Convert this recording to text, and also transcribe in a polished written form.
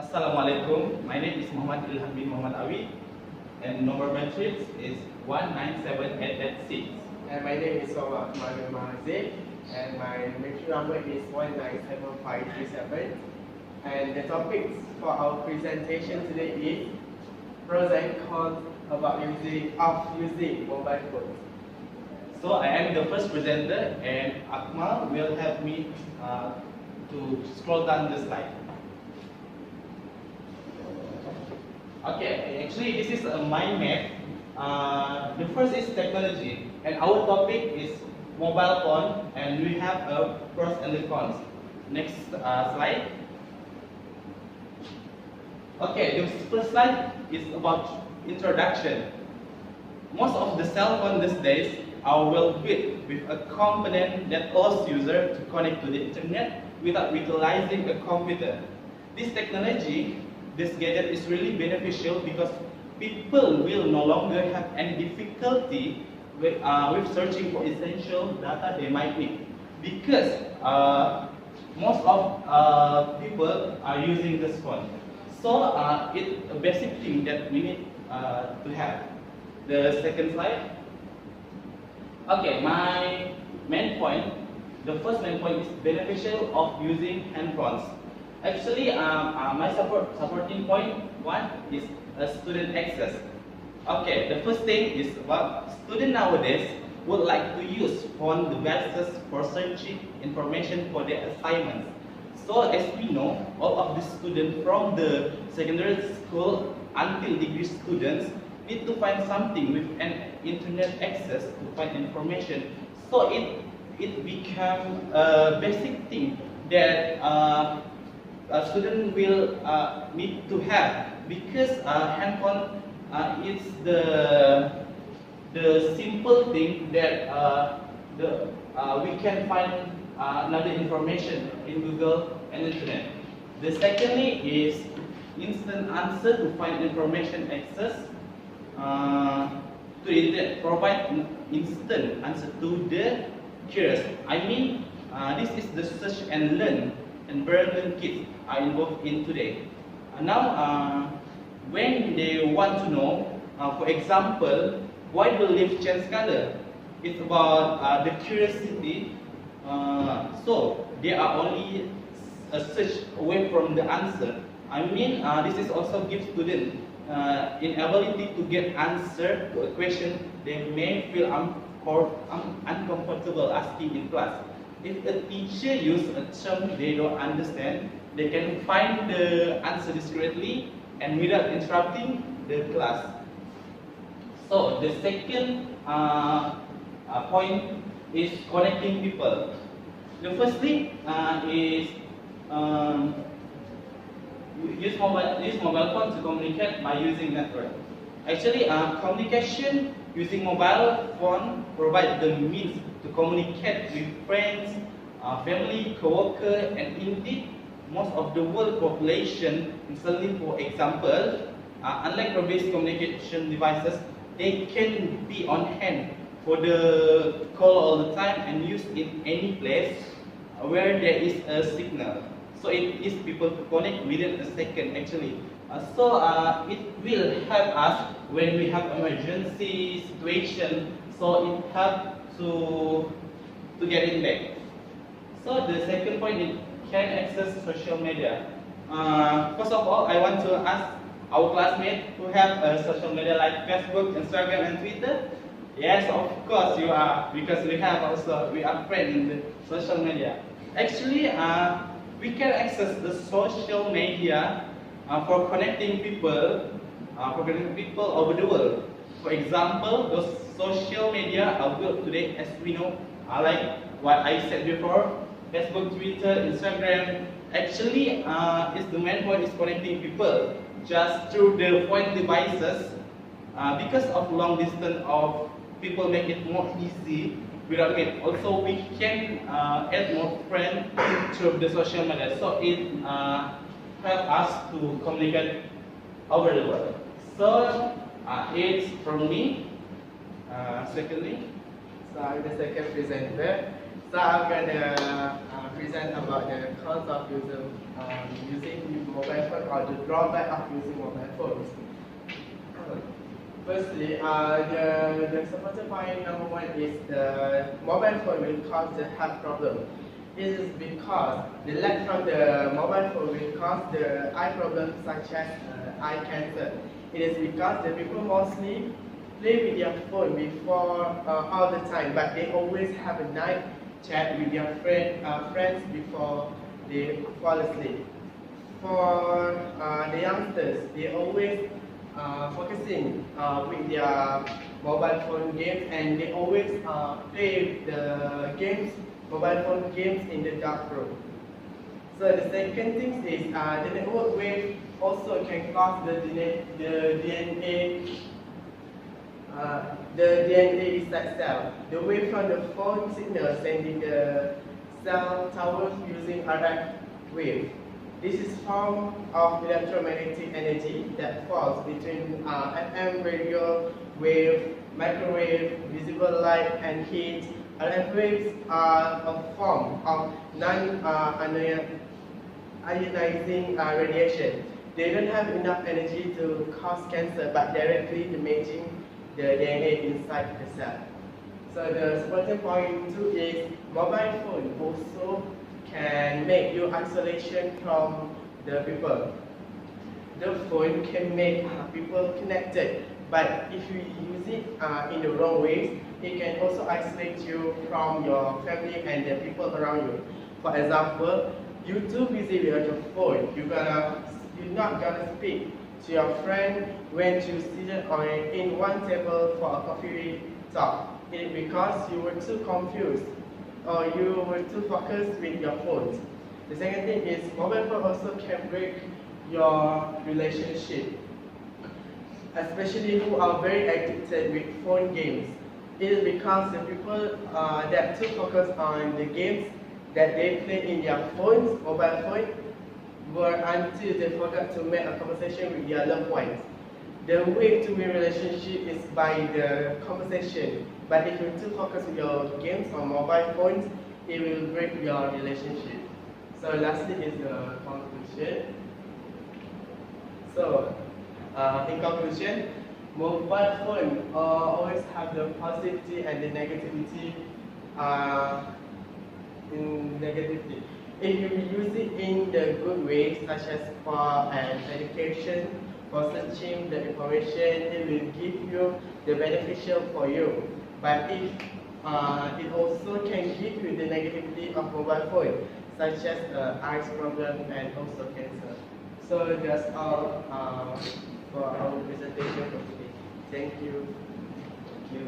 Assalamualaikum. My name is Muhammad ILHAM bin Muhammad Awi, and number matrix is 197886. And my name is AKMAL MAHAZIR, and my matric number is 197537. And the topics for our presentation today is pros and cons about using mobile phones. So I am the first presenter, and Akmal will help me to scroll down the slide. Okay, actually this is a mind map. The first is technology, and our topic is mobile phone, and we have a pros and the cons. Next slide. Okay, the first slide is about introduction. Most of the cell phones these days are well built with a component that allows user to connect to the internet without utilizing a computer. This technology, this gadget is really beneficial because people will no longer have any difficulty with searching for essential data they might need, because most of people are using this phone. So it's a basic thing that we need to have. The second slide. Okay, my main point, the first main point is beneficial of using handphones. Actually, my supporting point one is student access. Okay, the first thing is about students nowadays would like to use phone devices for searching information for their assignments. So as we know, all of the students from the secondary school until degree students need to find something with an internet access to find information. So it become a basic thing that a student will need to have, because handphone is the simple thing that we can find another information in Google and internet. The secondly is instant answer to find information access to the internet, provide instant answer to the queries. I mean, this is the search and learn environment kids are involved in today. Now, when they want to know, for example, why the leaf change color, it's about the curiosity. So they are only a search away from the answer. I mean, this is also give students inability to get answer to a question they may feel uncomfortable asking in class. If a teacher uses a term they don't understand, they can find the answer discreetly and without interrupting the class. So the second point is connecting people. The first thing is use mobile phone to communicate by using network. Actually, communication using mobile phone provides the means to communicate with friends, family, co-worker, and indeed most of the world population. Instantly, for example, unlike previous communication devices, they can be on hand for the call all the time and used in any place where there is a signal. So it is people to connect within a second actually. So it will help us when we have emergency situation. So it helps to get it back. So the second point is can access social media. First of all, I want to ask our classmates who have social media like Facebook, Instagram, and Twitter. Yes, of course you are, because we are friends in the social media. Actually, we can access the social media for connecting people over the world. For example, those social media are built today, as we know, like what I said before, Facebook, Twitter, Instagram. Actually, is the main point is connecting people just through the phone devices. Because of long distance of people, make it more easy without it. Also, we can add more friends through the social media, so it helps us to communicate over the world. So it's from me. Secondly, So I'm the second presenter. So I'm gonna present about the cons of using mobile phone or the drawback of using mobile phones. Firstly, the supporting point number one is the mobile phone will cause the health problem. It is because the light from the mobile phone will cause the eye problems such as eye cancer. It is because the people mostly play with their phone before all the time, but they always have a night chat with their friends before they fall asleep. For the youngsters, they always focusing with their mobile phone games, and they always play the mobile phone games in the dark room. So the second thing is the network wave also can cause the DNA. The DNA inside cell. The wave from the phone signal sending the cell towers using RF wave. This is form of electromagnetic energy that falls between FM radio wave, microwave, visible light, and heat. RF waves are a form of non-ionizing radiation. They don't have enough energy to cause cancer, but directly damaging the DNA inside the cell. So the supporting point 2 is mobile phone also can make you isolation from the people. The phone can make people connected, but if you use it in the wrong ways, it can also isolate you from your family and the people around you. For example, you're too busy with your phone, you're not gonna speak to your friend when you sit in one table for a coffee talk. It is because you were too confused or you were too focused with your phone. The second thing is mobile phone also can break your relationship, especially who are very addicted with phone games. It is because the people that are too focused on the games that they play in their phones, mobile phone, were until they forgot to make a conversation with their loved ones. The way to win relationship is by the conversation, but if you're too focused with your games or mobile phones, it will break your relationship. So lastly is the conclusion. So in conclusion, mobile phone always have the positivity and the negativity. If you use it in the good way, such as for education, for searching the information, it will give you the beneficial for you. But if it also can give you the negativity of mobile phone, such as eyes problem and also cancer. So that's all for our presentation for today. Thank you. Thank you.